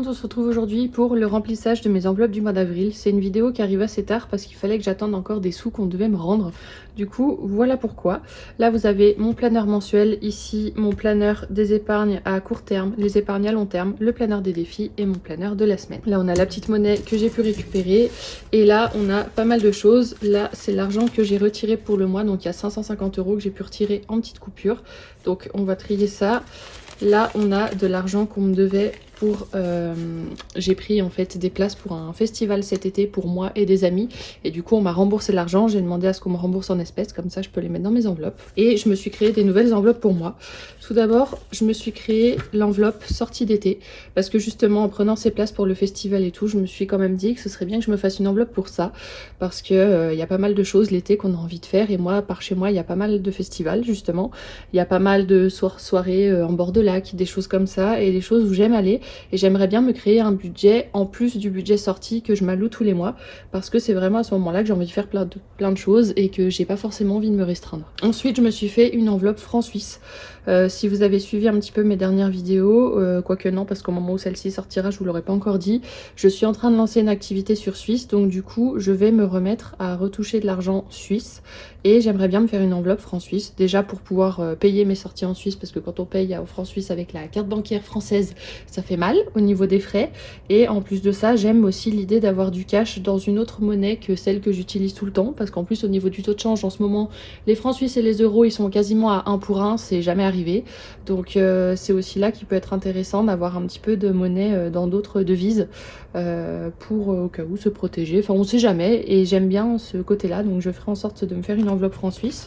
monde, on se retrouve aujourd'hui pour le remplissage de mes enveloppes du mois d'avril. C'est une vidéo qui arrive assez tard parce qu'il fallait que j'attende encore des sous qu'on devait me rendre. Du coup, voilà pourquoi. Là, vous avez mon planeur mensuel, ici mon planeur des épargnes à court terme, les épargnes à long terme, le planeur des défis et mon planeur de la semaine. Là, on a la petite monnaie que j'ai pu récupérer et là, on a pas mal de choses. Là, c'est l'argent que j'ai retiré pour le mois, donc il y a 550 € que j'ai pu retirer en petites coupures. Donc, on va trier ça. Là, on a de l'argent qu'on me devait pour... j'ai pris en fait des places pour un festival cet été pour moi et des amis. Et du coup, on m'a remboursé l'argent. J'ai demandé à ce qu'on me rembourse en espèces. Comme ça, je peux les mettre dans mes enveloppes. Et je me suis créé des nouvelles enveloppes pour moi. Tout d'abord, je me suis créé l'enveloppe sortie d'été. Parce que justement, en prenant ces places pour le festival et tout, je me suis quand même dit que ce serait bien que je me fasse une enveloppe pour ça. Parce que y a pas mal de choses l'été qu'on a envie de faire. Et moi, par chez moi, il y a pas mal de festivals justement. Il y a pas mal de soirées en bord de lac, des choses comme ça. Et des choses où j'aime aller. Et j'aimerais bien me créer un budget en plus du budget sorti que je m'alloue tous les mois. Parce que c'est vraiment à ce moment-là que j'ai envie de faire plein de choses et que j'ai pas forcément envie de me restreindre. Ensuite, je me suis fait une enveloppe francs suisses. Si vous avez suivi un petit peu mes dernières vidéos, quoique non, parce qu'au moment où celle-ci sortira, je vous l'aurais pas encore dit, je suis en train de lancer une activité sur Suisse, donc du coup, je vais me remettre à retoucher de l'argent suisse et j'aimerais bien me faire une enveloppe francs suisses, déjà pour pouvoir payer mes sorties en Suisse, parce que quand on paye au francs suisse avec la carte bancaire française, ça fait mal au niveau des frais. Et en plus de ça, j'aime aussi l'idée d'avoir du cash dans une autre monnaie que celle que j'utilise tout le temps, parce qu'en plus au niveau du taux de change en ce moment, les francs suisses et les euros, ils sont quasiment à 1 pour 1, c'est jamais arrivé. Donc c'est aussi là qu'il peut être intéressant d'avoir un petit peu de monnaie dans d'autres devises pour au cas où se protéger. Enfin, on sait jamais et j'aime bien ce côté-là, donc je ferai en sorte de me faire une enveloppe francs suisses.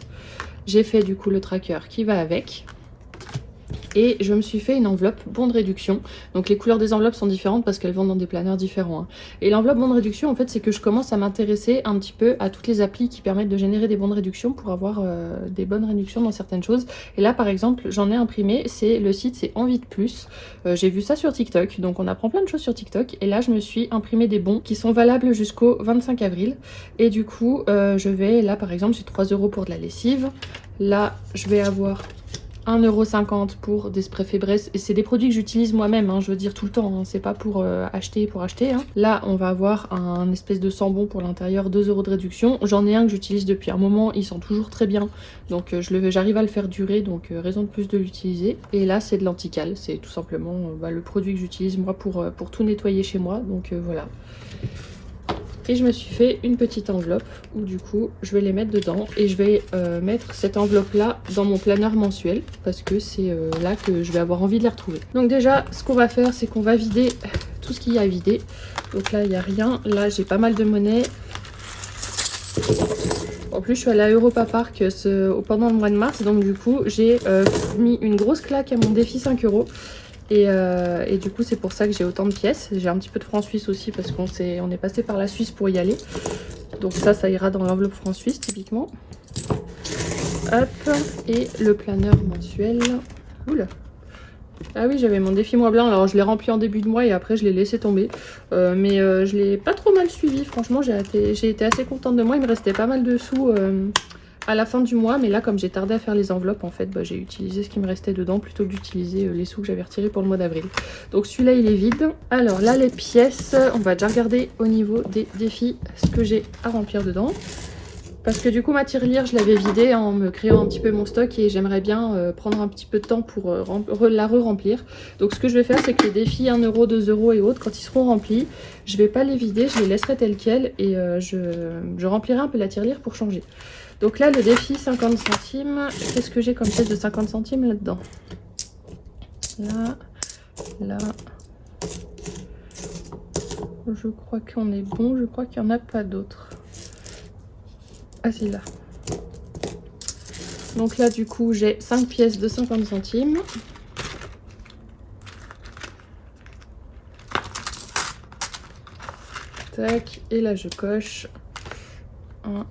J'ai fait du coup le tracker qui va avec. Et je me suis fait une enveloppe bon de réduction. Donc les couleurs des enveloppes sont différentes parce qu'elles vont dans des planeurs différents. Hein. Et l'enveloppe bon de réduction, en fait, c'est que je commence à m'intéresser un petit peu à toutes les applis qui permettent de générer des bons de réduction pour avoir des bonnes réductions dans certaines choses. Et là, par exemple, j'en ai imprimé. Le site, c'est Envie de plus. J'ai vu ça sur TikTok. Donc on apprend plein de choses sur TikTok. Et là, je me suis imprimé des bons qui sont valables jusqu'au 25 avril. Et du coup, je vais, là, par exemple, j'ai 3 € pour de la lessive. Là, je vais avoir 1,50 € pour des sprays Fébreze, et c'est des produits que j'utilise moi-même, hein, je veux dire tout le temps, hein, c'est pas pour acheter. Hein. Là, on va avoir un espèce de sambon pour l'intérieur, 2 € de réduction. J'en ai un que j'utilise depuis un moment, il sent toujours très bien, donc j'arrive à le faire durer, donc raison de plus de l'utiliser. Et là, c'est de l'antical, c'est tout simplement le produit que j'utilise moi pour tout nettoyer chez moi, donc voilà. Et je me suis fait une petite enveloppe où du coup je vais les mettre dedans et je vais mettre cette enveloppe là dans mon planeur mensuel parce que c'est là que je vais avoir envie de les retrouver. Donc déjà ce qu'on va faire, c'est qu'on va vider tout ce qu'il y a à vider. Donc là il n'y a rien, là j'ai pas mal de monnaie. En plus je suis allée à Europa Park pendant le mois de mars, donc du coup j'ai mis une grosse claque à mon défi 5 €. Et du coup c'est pour ça que j'ai autant de pièces. J'ai un petit peu de francs suisses aussi parce qu'on est passé par la Suisse pour y aller. Donc ça ira dans l'enveloppe francs suisses typiquement. Hop, et le planeur mensuel. Oula. Ah oui, j'avais mon défi mois blanc, alors je l'ai rempli en début de mois et après je l'ai laissé tomber. Mais je l'ai pas trop mal suivi, franchement j'ai été assez contente de moi. Il me restait pas mal de sous à la fin du mois, mais là comme j'ai tardé à faire les enveloppes, en fait j'ai utilisé ce qui me restait dedans plutôt que d'utiliser les sous que j'avais retirés pour le mois d'avril. Donc celui-là il est vide. Alors là les pièces, on va déjà regarder au niveau des défis ce que j'ai à remplir dedans. Parce que du coup ma tirelire je l'avais vidée en me créant un petit peu mon stock et j'aimerais bien prendre un petit peu de temps pour la re-remplir. Donc ce que je vais faire, c'est que les défis 1 €, 2 € et autres, quand ils seront remplis, je vais pas les vider, je les laisserai tels quels et je remplirai un peu la tirelire pour changer. Donc là le défi 50 centimes, qu'est-ce que j'ai comme pièce de 50 centimes là-dedans? Là. Je crois qu'on est bon, je crois qu'il n'y en a pas d'autres. Ah c'est là. Donc là du coup j'ai 5 pièces de 50 centimes. Tac, et là je coche 1,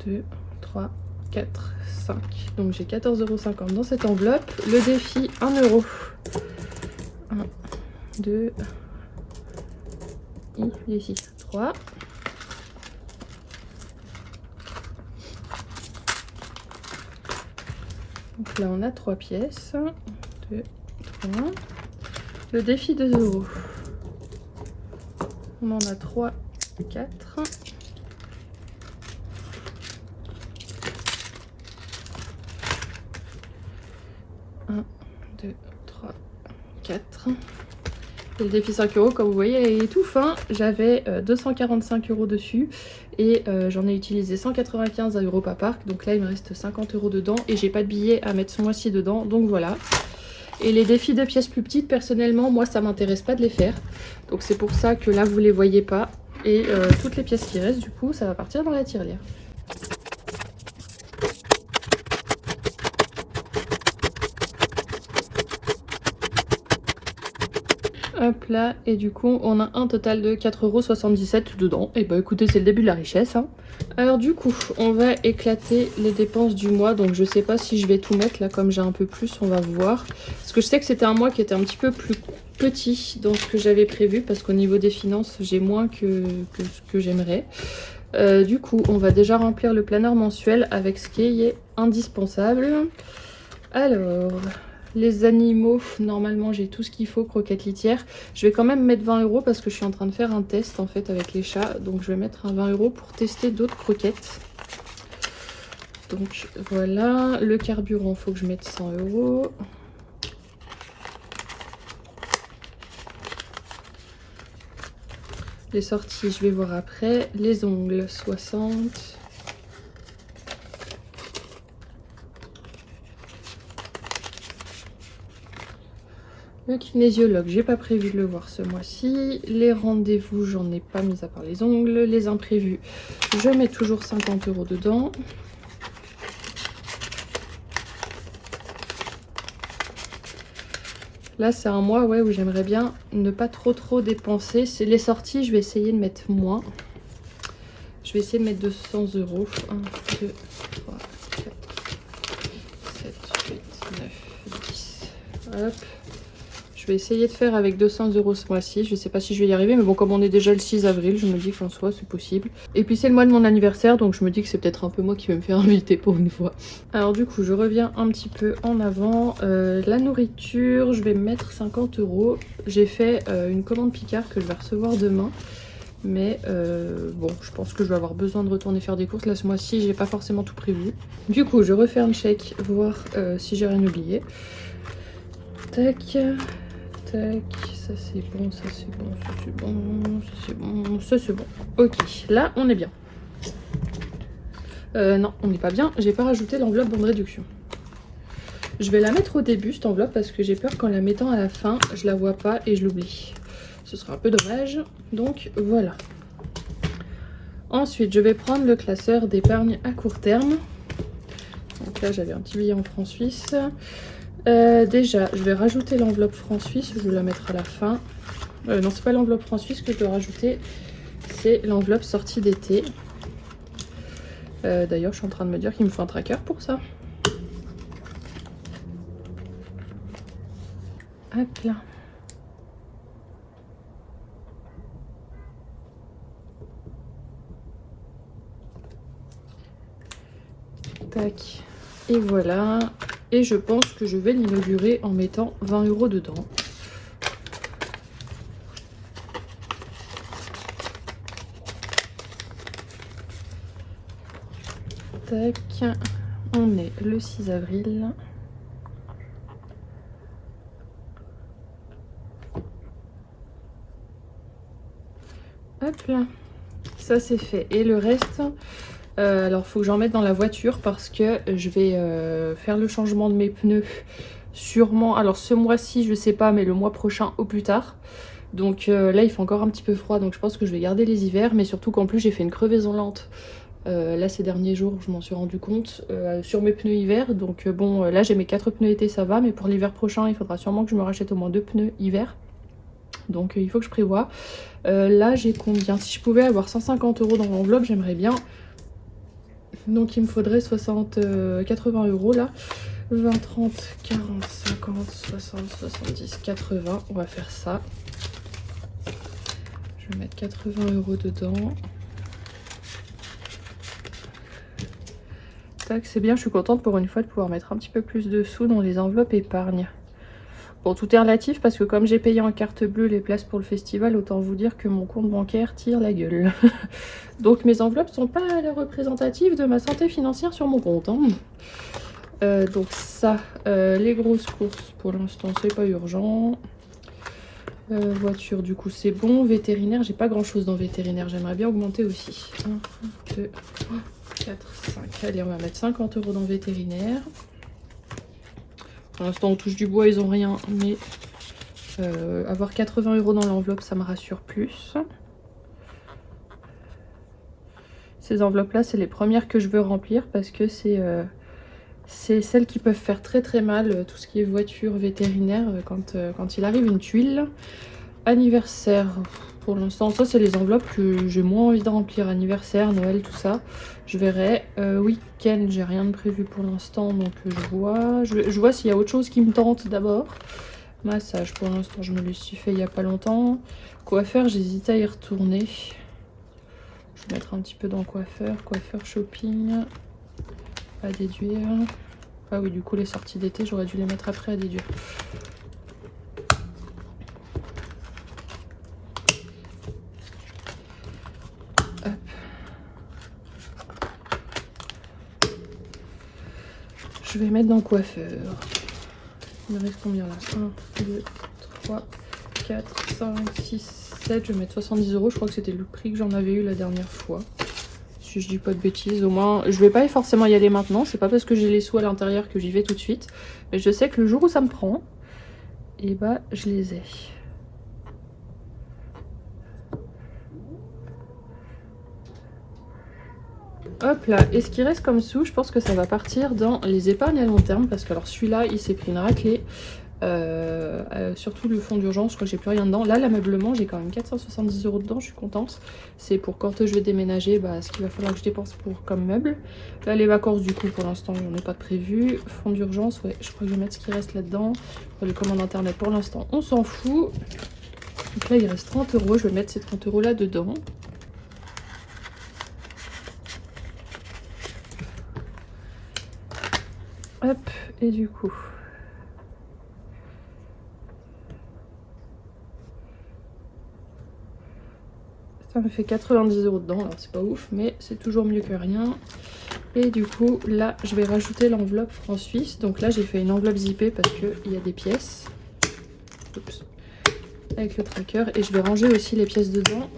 2, 3, 4, 5. Donc j'ai 14,50 € dans cette enveloppe. Le défi 1 €. 1, 2, ici 3. Donc là on a 3 pièces. 2, 3. Le défi 2 €. On en a 3, 4. Un, 2, 3, 4. Et le défi 5 €, comme vous voyez, est tout fin. J'avais 245 € dessus et j'en ai utilisé 195 à Europa Park. Donc là, il me reste 50 € dedans et j'ai pas de billets à mettre ce mois-ci dedans. Donc voilà. Et les défis de pièces plus petites, personnellement, moi, ça m'intéresse pas de les faire. Donc c'est pour ça que là, vous les voyez pas. Et toutes les pièces qui restent, du coup, ça va partir dans la tirelire. Hop là, et du coup on a un total de 4,77 € dedans. Et bah écoutez, c'est le début de la richesse, hein. Alors du coup, on va éclater les dépenses du mois. Donc je sais pas si je vais tout mettre là, comme j'ai un peu plus, on va voir. Parce que je sais que c'était un mois qui était un petit peu plus petit dans ce que j'avais prévu. Parce qu'au niveau des finances, j'ai moins que ce que j'aimerais. Du coup, on va déjà remplir le planeur mensuel avec ce qui est indispensable. Alors... les animaux, normalement j'ai tout ce qu'il faut, croquettes litières. Je vais quand même mettre 20 € parce que je suis en train de faire un test en fait avec les chats. Donc je vais mettre un 20 € pour tester d'autres croquettes. Donc voilà, le carburant, il faut que je mette 100 €. Les sorties, je vais voir après. Les ongles, 60. Le kinésiologue, j'ai pas prévu de le voir ce mois-ci. Les rendez-vous, j'en ai pas mis à part les ongles. Les imprévus, je mets toujours 50 € dedans. Là, c'est un mois où j'aimerais bien ne pas trop dépenser. C'est les sorties, je vais essayer de mettre moins. Je vais essayer de mettre 200 €. 1, 2, 3, 4, 7, 8, 9, 10. Hop. Je vais essayer de faire avec 200 € ce mois-ci. Je sais pas si je vais y arriver, mais bon, comme on est déjà le 6 avril, je me dis qu'en soi, c'est possible. Et puis, c'est le mois de mon anniversaire, donc je me dis que c'est peut-être un peu moi qui vais me faire inviter pour une fois. Alors, du coup, je reviens un petit peu en avant. La nourriture, je vais mettre 50 €. J'ai fait une commande Picard que je vais recevoir demain. Mais bon, je pense que je vais avoir besoin de retourner faire des courses. Là, ce mois-ci, j'ai pas forcément tout prévu. Du coup, je refais un check, voir si j'ai rien oublié. Tac. Tac, ça c'est bon, ça c'est bon, ça c'est bon, ça c'est bon, ça c'est bon. Ok, là on est bien. Non, on n'est pas bien, j'ai pas rajouté l'enveloppe bonne réduction. Je vais la mettre au début cette enveloppe parce que j'ai peur qu'en la mettant à la fin, je la vois pas et je l'oublie. Ce sera un peu dommage, donc voilà. Ensuite, je vais prendre le classeur d'épargne à court terme. Donc là j'avais un petit billet en francs suisses. Déjà, je vais rajouter l'enveloppe francs suisse, je vais la mettre à la fin. Non, c'est pas l'enveloppe francs suisse que je dois rajouter, c'est l'enveloppe sortie d'été. D'ailleurs, je suis en train de me dire qu'il me faut un tracker pour ça. Hop là. Tac. Et voilà. Et je pense que je vais l'inaugurer en mettant 20 € dedans. Tac. On est le 6 avril. Hop là. Ça c'est fait. Et le reste... alors, il faut que j'en mette dans la voiture parce que je vais faire le changement de mes pneus sûrement. Alors, ce mois-ci, je sais pas, mais le mois prochain au plus tard. Donc là, il fait encore un petit peu froid, donc je pense que je vais garder les hivers. Mais surtout qu'en plus, j'ai fait une crevaison lente. Là, ces derniers jours, je m'en suis rendu compte sur mes pneus hiver. Donc bon, là, j'ai mes 4 pneus été, ça va. Mais pour l'hiver prochain, il faudra sûrement que je me rachète au moins 2 pneus hiver. Donc il faut que je prévoie. Là, j'ai combien? Si je pouvais avoir 150 € dans l'enveloppe, j'aimerais bien. Donc il me faudrait 80 € là. 20, 30, 40, 50, 60, 70, 80. On va faire ça. Je vais mettre 80 € dedans. Tac, c'est bien, je suis contente pour une fois de pouvoir mettre un petit peu plus de sous dans les enveloppes épargne. Bon, tout est relatif parce que comme j'ai payé en carte bleue les places pour le festival, autant vous dire que mon compte bancaire tire la gueule. Donc mes enveloppes sont pas représentatives de ma santé financière sur mon compte. Hein. Donc ça, les grosses courses pour l'instant c'est pas urgent. Voiture du coup c'est bon. Vétérinaire, j'ai pas grand chose dans vétérinaire, j'aimerais bien augmenter aussi. 1, 2, 3, 4, 5. Allez, on va mettre 50 € dans vétérinaire. Pour l'instant on touche du bois, ils ont rien, mais avoir 80 € dans l'enveloppe ça me rassure plus. Ces enveloppes là c'est les premières que je veux remplir parce que c'est celles qui peuvent faire très très mal, tout ce qui est voiture, vétérinaire, quand il arrive une tuile. Anniversaire, pour l'instant ça c'est les enveloppes que j'ai moins envie de remplir. Anniversaire, Noël, tout ça je verrai. Week-end, j'ai rien de prévu pour l'instant, donc je vois s'il y a autre chose qui me tente d'abord. Massage, pour l'instant je me le suis fait il y a pas longtemps. Coiffeur, j'hésite à y retourner. Je vais mettre un petit peu dans coiffeur shopping à déduire. Ah oui, du coup les sorties d'été j'aurais dû les mettre après à déduire. Hop. Je vais mettre dans coiffeur. Il me reste combien là? 1, 2, 3, 4, 5, 6, 7. Je vais mettre 70 €. Je crois que c'était le prix que j'en avais eu la dernière fois. Si je dis pas de bêtises, au moins je vais pas forcément y aller maintenant. C'est pas parce que j'ai les sous à l'intérieur que j'y vais tout de suite. Mais je sais que le jour où ça me prend, et bah je les ai. Hop là, et ce qui reste comme sous, je pense que ça va partir dans les épargnes à long terme. Parce que alors celui-là, il s'est pris une raclée. Surtout le fonds d'urgence, je crois que j'ai plus rien dedans. Là, l'ameublement, j'ai quand même 470 € dedans, je suis contente. C'est pour quand je vais déménager, ce qu'il va falloir que je dépense pour comme meuble. Là, les vacances, du coup, pour l'instant, on n'est pas de prévu. Fonds d'urgence, ouais, je crois que je vais mettre ce qui reste là-dedans. Les commandes internet, pour l'instant, on s'en fout. Donc là, il reste 30 €, je vais mettre ces 30 € là dedans. Hop, et du coup... ça me fait 90 € dedans, alors c'est pas ouf, mais c'est toujours mieux que rien. Et du coup, là, je vais rajouter l'enveloppe franc-suisse. Donc là, j'ai fait une enveloppe zippée parce qu'il y a des pièces. Oups. Avec le tracker. Et je vais ranger aussi les pièces dedans.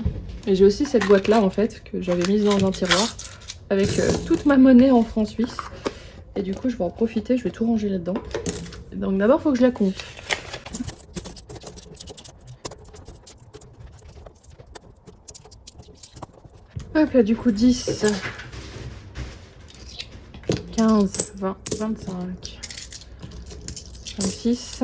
Et j'ai aussi cette boîte-là, en fait, que j'avais mise dans un tiroir. Avec toute ma monnaie en francs suisses. Et du coup, je vais en profiter, je vais tout ranger là-dedans. Donc d'abord, il faut que je la compte. Hop là, du coup, 10, 15, 20, 25, 26,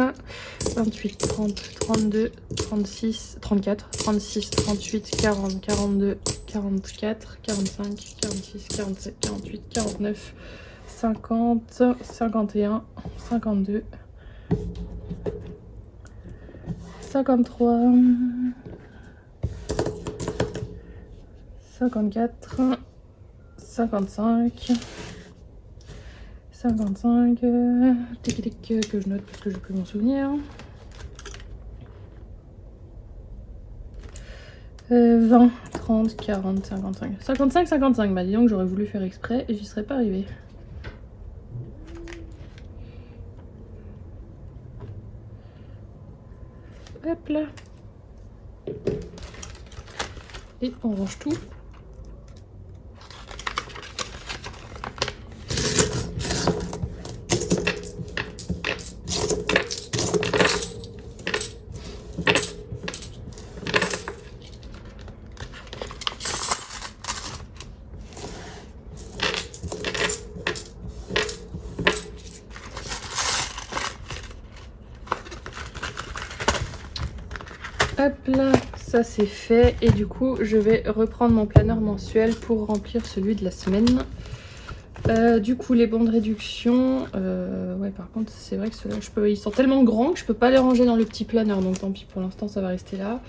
28, 30, 32, 36, 34, 36, 38, 40, 42, 44, 45, 46, 47, 48, 49, 50, 51, 52, 53, 54, 55, 55, tic que je note parce que je peux m'en souvenir. 20, 30, 40, 55, 55, 55. Bah dis donc, j'aurais voulu faire exprès et j'y serais pas arrivée. Hop là. Et on range tout. Hop là, ça c'est fait. Et du coup, je vais reprendre mon planeur mensuel pour remplir celui de la semaine. Du coup, les bons de réduction, ouais, par contre, c'est vrai que ceux-là, ils sont tellement grands que je peux pas les ranger dans le petit planeur. Donc tant pis, pour l'instant, ça va rester là.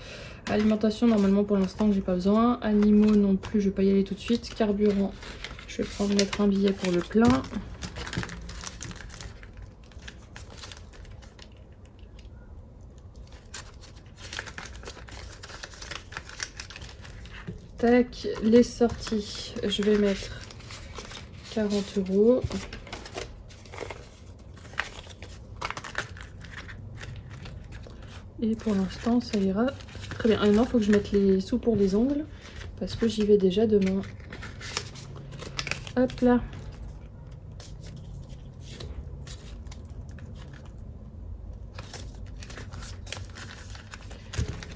Alimentation, normalement, pour l'instant, j'ai pas besoin. Animaux non plus, je vais pas y aller tout de suite. Carburant, je vais mettre un billet pour le plein. Tac, les sorties, je vais mettre 40 €. Et pour l'instant, ça ira très bien. Ah non, il faut que je mette les sous pour les ongles parce que j'y vais déjà demain. Hop là.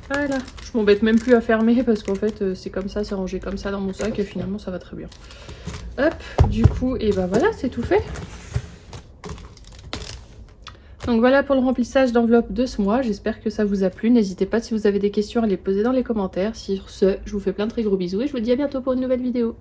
Voilà, je m'embête même plus à fermer parce qu'en fait c'est comme ça, c'est rangé comme ça dans mon sac et finalement ça va très bien. Hop, du coup, et ben voilà, c'est tout fait. Donc voilà pour le remplissage d'enveloppe de ce mois, j'espère que ça vous a plu. N'hésitez pas si vous avez des questions à les poser dans les commentaires. Sur ce, je vous fais plein de très gros bisous et je vous dis à bientôt pour une nouvelle vidéo.